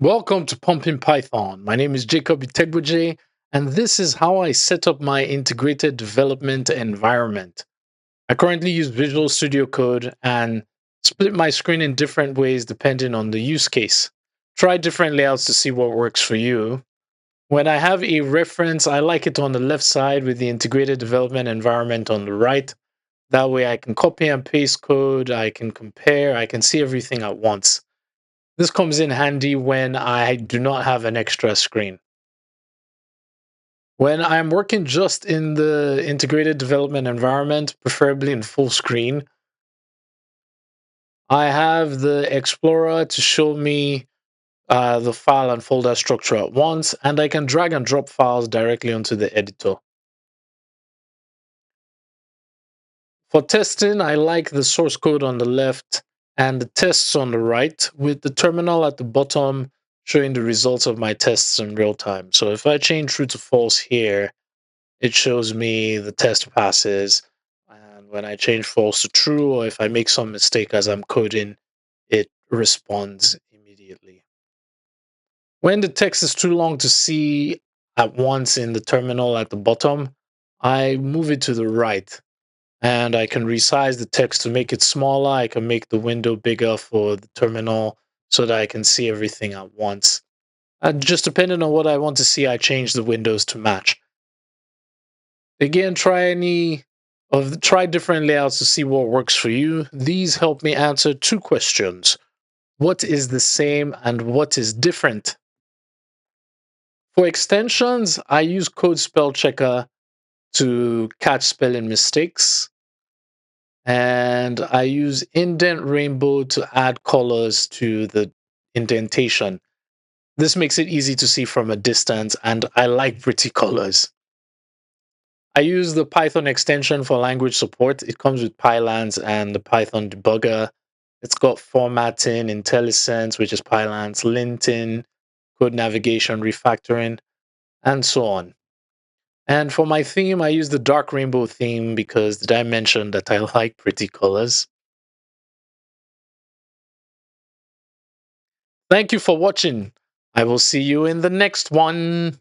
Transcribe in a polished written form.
Welcome to Pumping Python. My name is Jacob Itegboje, and this is how I set up my integrated development environment. I currently use Visual Studio Code and split my screen in different ways depending on the use case. Try different layouts to see what works for you. When I have a reference, I like it on the left side with the integrated development environment on the right. That way I can copy and paste code, I can compare, I can see everything at once. This comes in handy when I do not have an extra screen. When I'm working just in the integrated development environment, preferably in full screen, I have the Explorer to show me the file and folder structure at once, and I can drag and drop files directly onto the editor. For testing, I like the source code on the left and the tests on the right, with the terminal at the bottom showing the results of my tests in real time. So if I change true to false here, it shows me the test passes. And when I change false to true, or if I make some mistake as I'm coding, it responds immediately. When the text is too long to see at once in the terminal at the bottom, I move it to the right and I can resize the text to make it smaller. I can make the window bigger for the terminal so that I can see everything at once. Just depending on what I want to see, I change the windows to match. Again, try different layouts to see what works for you. These help me answer two questions. What is the same and what is different? For extensions, I use Code Spell Checker to catch spelling mistakes. And I use Indent Rainbow to add colors to the indentation. This makes it easy to see from a distance, and I like pretty colors. I use the Python extension for language support. It comes with Pylance and the Python debugger. It's got formatting, IntelliSense, which is Pylance, linting, code navigation, refactoring, and so on. And for my theme, I use the dark rainbow theme because did I mention that I like pretty colors? Thank you for watching. I will see you in the next one.